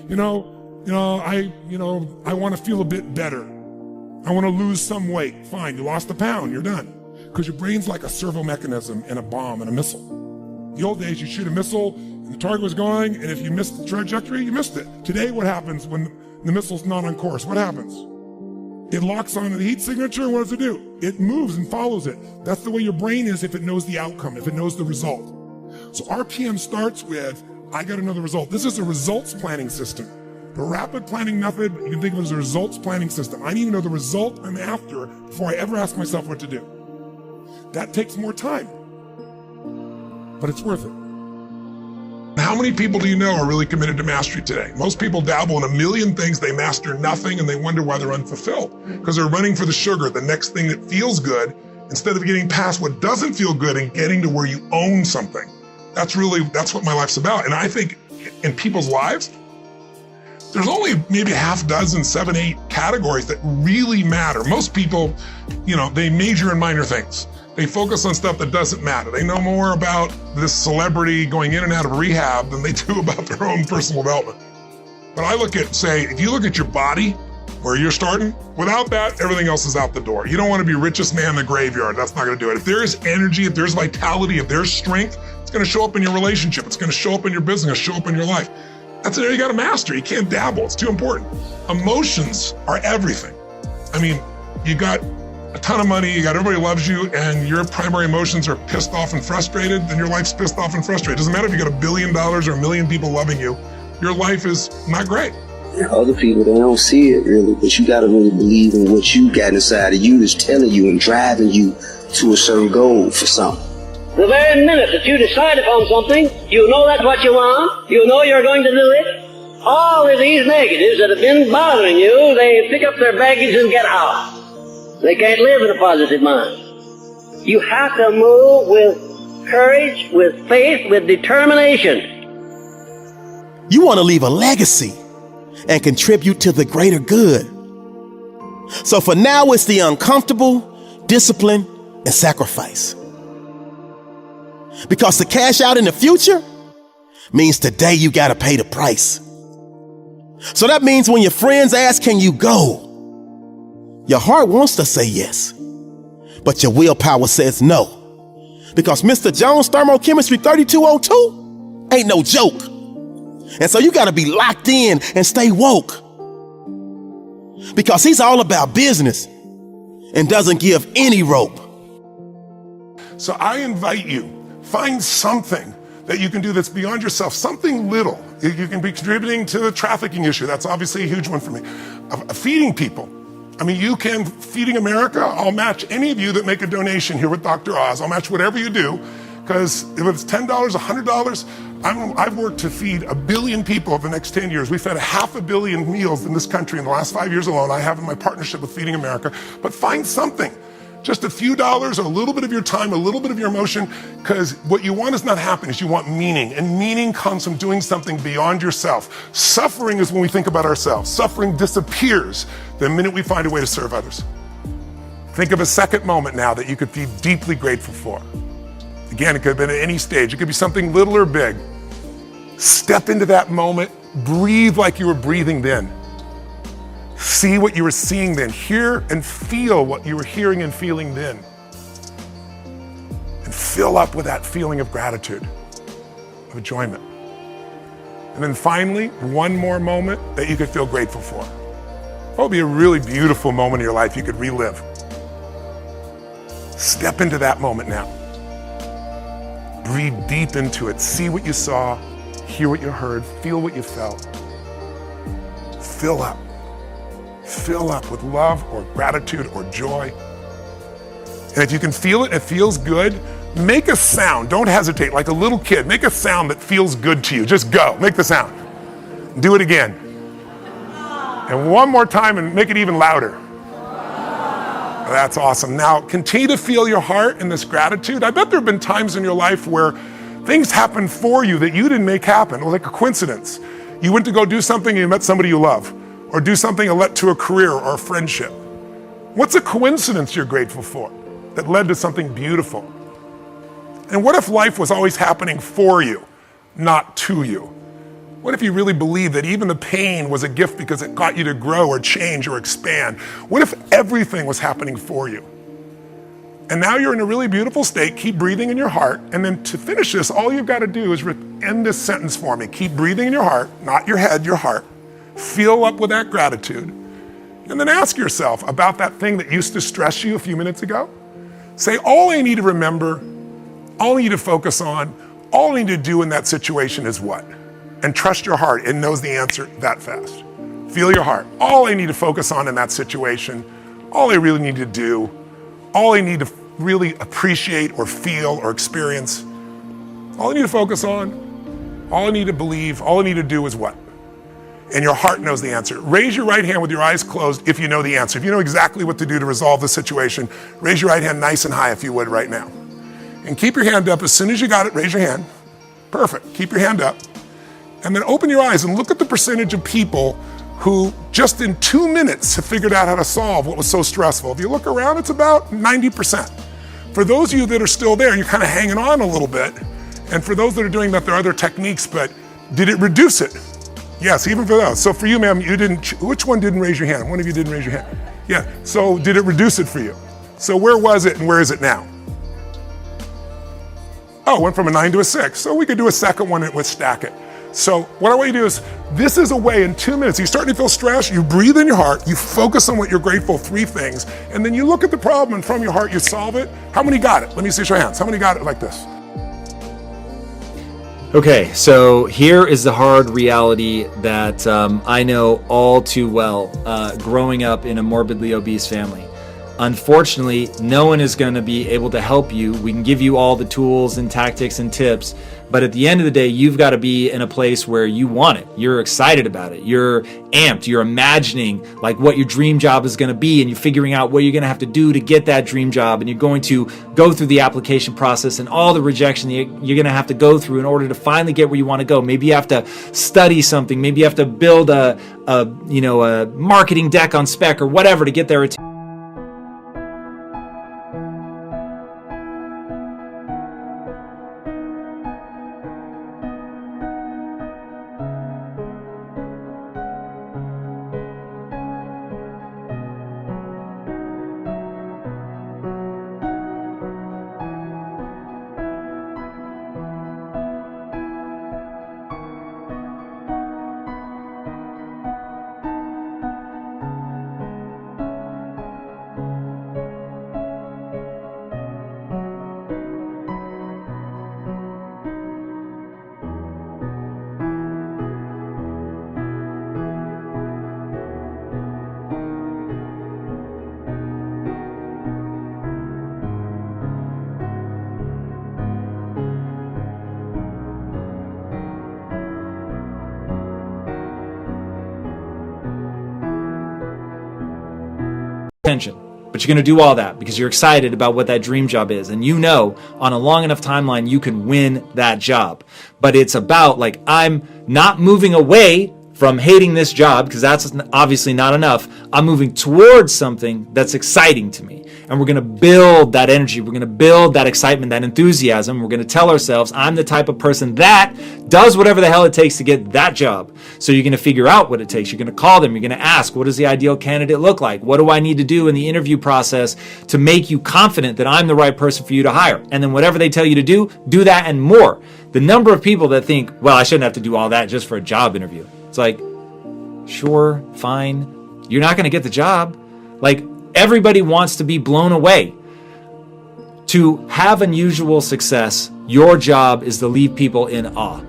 I want to feel a bit better. I want to lose some weight. Fine, you lost a pound, you're done. Because your brain's like a servo mechanism in a bomb and a missile. The old days, you shoot a missile, and the target was going, and if you missed the trajectory, you missed it. Today, what happens when the missile's not on course? What happens? It locks on the heat signature, and what does it do? It moves and follows it. That's the way your brain is if it knows the outcome, if it knows the result. So RPM starts with, I got to know the result. This is a results planning system. The rapid planning method, you can think of it as a results planning system. I need to know the result I'm after before I ever ask myself what to do. That takes more time, but it's worth it. How many people do you know are really committed to mastery today? Most people dabble in a million things, they master nothing, and they wonder why they're unfulfilled. Because they're running for the sugar, the next thing that feels good, instead of getting past what doesn't feel good and getting to where you own something. That's what my life's about. And I think in people's lives, there's only maybe half dozen, 7, 8 categories that really matter. Most people, they major in minor things. They focus on stuff that doesn't matter. They know more about this celebrity going in and out of rehab than they do about their own personal development. But I if you look at your body, where you're starting, without that, everything else is out the door. You don't want to be richest man in the graveyard. That's not going to do it. If there is energy, if there's vitality, if there's strength, it's going to show up in your relationship. It's going to show up in your business, show up in your life. That's an area you got to master. You can't dabble. It's too important. Emotions are everything. You got a ton of money, everybody loves you, and your primary emotions are pissed off and frustrated, then your life's pissed off and frustrated. It doesn't matter if you got $1 billion or 1 million people loving you, your life is not great. Other people, they don't see it really, but you got to really believe in what you got inside of you that's telling you and driving you to a certain goal for something. The very minute that you decide upon something, you know that's what you want, you know you're going to do it. All of these negatives that have been bothering you, they pick up their baggage and get out. They can't live in a positive mind. You have to move with courage, with faith, with determination. You want to leave a legacy and contribute to the greater good. So for now, it's the uncomfortable, discipline, and sacrifice. Because to cash out in the future means today you got to pay the price. So that means when your friends ask, can you go? Your heart wants to say yes, but your willpower says no. Because Mr. Jones Thermochemistry 3202 ain't no joke. And so you gotta be locked in and stay woke. Because he's all about business and doesn't give any rope. So I invite you, find something that you can do that's beyond yourself, something little. You can be contributing to the trafficking issue. That's obviously a huge one for me. Feeding people. Feeding America, I'll match any of you that make a donation here with Dr. Oz. I'll match whatever you do, because if it's $10, $100, I've worked to feed 1 billion people over the next 10 years. We've fed 500 million meals in this country in the last 5 years alone. I have in my partnership with Feeding America. But find something, just a few dollars, or a little bit of your time, a little bit of your emotion, because what you want is not happiness, you want meaning. And meaning comes from doing something beyond yourself. Suffering is when we think about ourselves. Suffering disappears the minute we find a way to serve others. Think of a second moment now that you could be deeply grateful for. Again, it could have been at any stage. It could be something little or big. Step into that moment, breathe like you were breathing then. See what you were seeing then. Hear and feel what you were hearing and feeling then. And fill up with that feeling of gratitude, of enjoyment. And then finally, one more moment that you could feel grateful for. What would be a really beautiful moment in your life you could relive? Step into that moment now. Breathe deep into it. See what you saw, hear what you heard, feel what you felt. Fill up. Fill up with love or gratitude or joy. And if you can feel it, it feels good, make a sound. Don't hesitate, like a little kid. Make a sound that feels good to you. Just go, make the sound. Do it again. And one more time and make it even louder. That's awesome. Now, continue to feel your heart in this gratitude. I bet there have been times in your life where things happened for you that you didn't make happen, or like a coincidence. You went to go do something and you met somebody you love, or do something that led to a career or a friendship. What's a coincidence you're grateful for that led to something beautiful? And what if life was always happening for you, not to you? What if you really believed that even the pain was a gift because it got you to grow or change or expand? What if everything was happening for you? And now you're in a really beautiful state. Keep breathing in your heart. And then to finish this, all you've got to do is end this sentence for me. Keep breathing in your heart, not your head, your heart. Fill up with that gratitude. And then ask yourself about that thing that used to stress you a few minutes ago. Say, all I need to remember, all I need to focus on, all I need to do in that situation is what? And trust your heart. It knows the answer that fast. Feel your heart. All I need to focus on in that situation, all I really need to do, all I need to really appreciate or feel or experience, all I need to focus on, all I need to believe, all I need to do is what? And your heart knows the answer. Raise your right hand with your eyes closed if you know the answer. If you know exactly what to do to resolve the situation, raise your right hand nice and high if you would right now. And keep your hand up. As soon as you got it, raise your hand. Perfect. Keep your hand up. And then open your eyes and look at the percentage of people who just in 2 minutes have figured out how to solve what was so stressful. If you look around, it's about 90%. For those of you that are still there, you're kind of hanging on a little bit. And for those that are doing that, there are other techniques, but did it reduce it? Yes, even for those. So for you, ma'am, you didn't, which one didn't raise your hand? One of you didn't raise your hand. Yeah, so did it reduce it for you? So where was it and where is it now? Oh, it went from a 9 to a 6. So we could do a second one and stack it. So what I want you to do is, this is a way in 2 minutes, you're starting to feel stressed, you breathe in your heart, you focus on what you're grateful, 3 things, and then you look at the problem and from your heart you solve it. How many got it? Let me see your hands. How many got it like this? Okay, so here is the hard reality that I know all too well, growing up in a morbidly obese family. Unfortunately, no one is going to be able to help you. We can give you all the tools and tactics and tips, but at the end of the day, you've got to be in a place where you want it. You're excited about it. You're amped. You're imagining like what your dream job is going to be, and you're figuring out what you're going to have to do to get that dream job, and you're going to go through the application process and all the rejection you're going to have to go through in order to finally get where you want to go. Maybe you have to study something. Maybe you have to build a marketing deck on spec or whatever to get there. But you're going to do all that because you're excited about what that dream job is. And you know, on a long enough timeline, you can win that job. But it's about like, I'm not moving away from hating this job because that's obviously not enough. I'm moving towards something that's exciting to me. And we're going to build that energy. We're going to build that excitement, that enthusiasm. We're going to tell ourselves, I'm the type of person that does whatever the hell it takes to get that job. So you're going to figure out what it takes. You're going to call them. You're going to ask, what does the ideal candidate look like? What do I need to do in the interview process to make you confident that I'm the right person for you to hire? And then whatever they tell you to do that and more. The number of people that think, well, I shouldn't have to do all that just for a job interview. It's like, sure, fine. You're not going to get the job. Like, everybody wants to be blown away. To have unusual success, your job is to leave people in awe.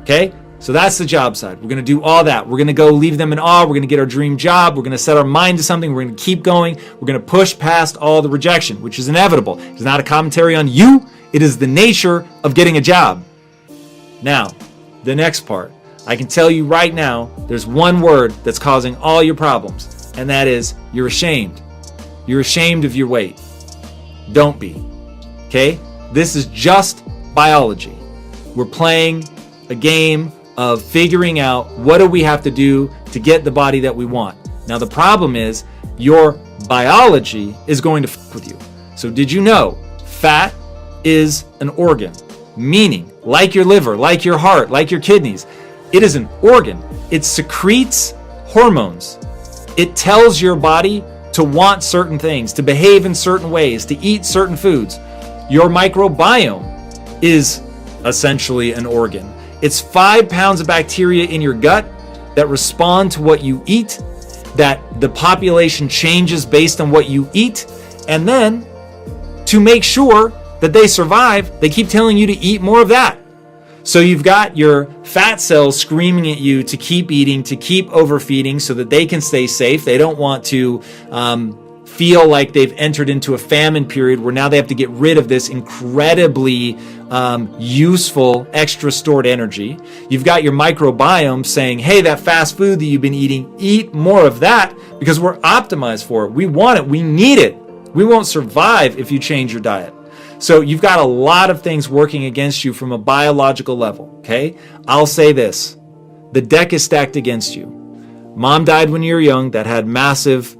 Okay? So that's the job side. We're going to do all that. We're going to go leave them in awe. We're going to get our dream job. We're going to set our mind to something. We're going to keep going. We're going to push past all the rejection, which is inevitable. It's not a commentary on you. It is the nature of getting a job. Now, the next part. I can tell you right now, there's one word that's causing all your problems, and that is you're ashamed. You're ashamed of your weight. Don't be. Okay? This is just biology. We're playing a game of figuring out what do we have to do to get the body that we want. Now the problem is your biology is going to f with you. So did you know fat is an organ? Meaning, like your liver, like your heart, like your kidneys, It is an organ. It secretes hormones. It tells your body to want certain things, to behave in certain ways, to eat certain foods. Your microbiome is essentially an organ. It's 5 pounds of bacteria in your gut that respond to what you eat, that the population changes based on what you eat, and then to make sure that they survive, they keep telling you to eat more of that. So you've got your fat cells screaming at you to keep eating, to keep overfeeding so that they can stay safe. They don't want to feel like they've entered into a famine period where now they have to get rid of this incredibly useful extra stored energy. You've got your microbiome saying, hey, that fast food that you've been eating, eat more of that because we're optimized for it. We want it. We need it. We won't survive if you change your diet. So you've got a lot of things working against you from a biological level, okay? I'll say this. The deck is stacked against you. Mom died when you were young. That had massive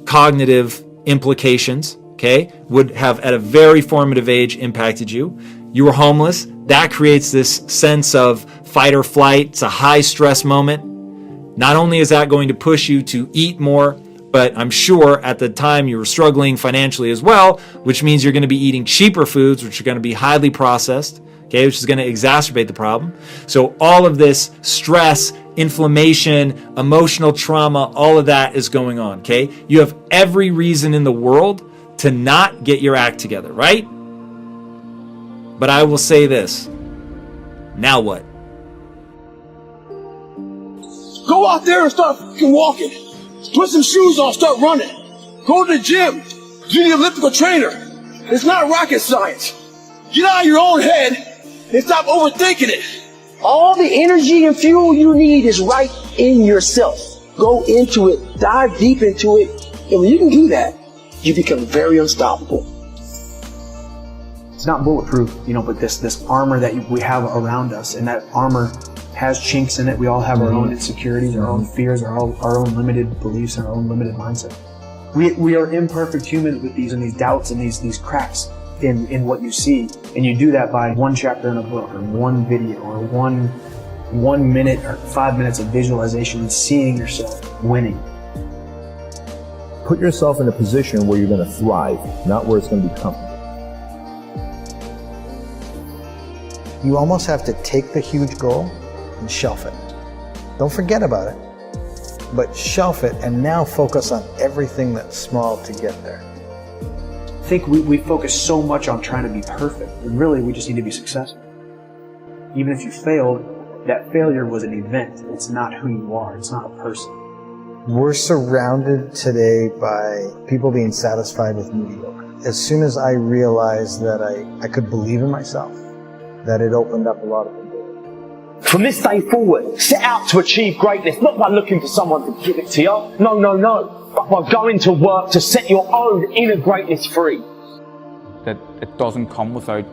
cognitive implications, okay? Would have at a very formative age impacted you. You were homeless. That creates this sense of fight or flight. It's a high stress moment. Not only is that going to push you to eat more, but I'm sure at the time you were struggling financially as well, which means you're going to be eating cheaper foods, which are going to be highly processed, okay, which is going to exacerbate the problem. So all of this stress, inflammation, emotional trauma, all of that is going on, okay? You have every reason in the world to not get your act together, right? But I will say this. Now what? Go out there and start fucking walking. Put some shoes on, start running. Go to the gym. Do the elliptical trainer. It's not rocket science. Get out of your own head and stop overthinking it. All the energy and fuel you need is right in yourself. Go into it, dive deep into it, and when you can do that, you become very unstoppable. It's not bulletproof, but this armor that we have around us, and that armor has chinks in it. We all have our own insecurities, our own fears, our own limited beliefs, our own limited mindset. We are imperfect humans with these doubts and these cracks in what you see, and you do that by one chapter in a book or one video or one minute or 5 minutes of visualization and seeing yourself winning. Put yourself in a position where you're going to thrive, not where it's going to be comfortable. You almost have to take the huge goal and shelf it. Don't forget about it, but shelf it and now focus on everything that's small to get there. I think we focus so much on trying to be perfect, and really we just need to be successful. Even if you failed, that failure was an event. It's not who you are. It's not a person. We're surrounded today by people being satisfied with mediocre. As soon as I realized that I could believe in myself, that it opened up a lot of the doors. From this day forward, set out to achieve greatness, not by looking for someone to give it to you. No. But by going to work to set your own inner greatness free. That it doesn't come without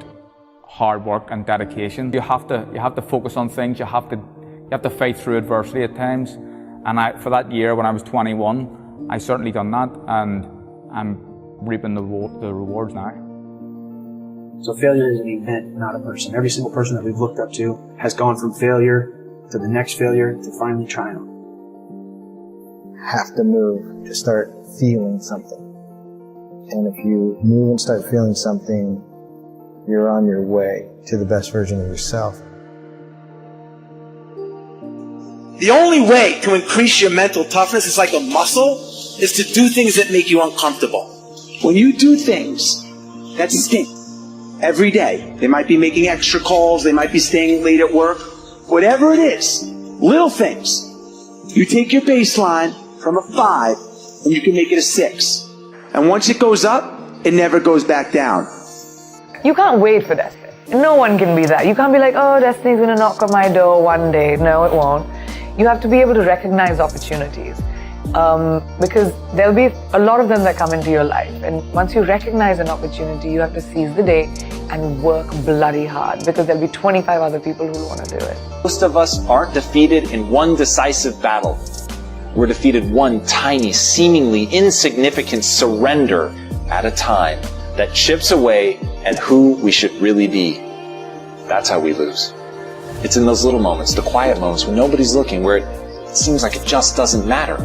hard work and dedication. You have to focus on things. You have to fight through adversity at times. And for that year when I was 21, I certainly done that, and I'm reaping the rewards now. So failure is an event, not a person. Every single person that we've looked up to has gone from failure to the next failure to finally triumph. Have to move to start feeling something. And if you move and start feeling something, you're on your way to the best version of yourself. The only way to increase your mental toughness is like a muscle, is to do things that make you uncomfortable. When you do things that stink every day, they might be making extra calls, they might be staying late at work, whatever it is, little things, you take your baseline from a 5 and you can make it a 6. And once it goes up, it never goes back down. You can't wait for destiny. No one can be that. You can't be like, oh, destiny's gonna knock on my door one day. No, it won't. You have to be able to recognize opportunities. Because there'll be a lot of them that come into your life. And once you recognize an opportunity, you have to seize the day and work bloody hard, because there'll be 25 other people who want to do it. Most of us aren't defeated in one decisive battle. We're defeated one tiny, seemingly insignificant surrender at a time that chips away at who we should really be. That's how we lose. It's in those little moments, the quiet moments when nobody's looking, where it seems like it just doesn't matter.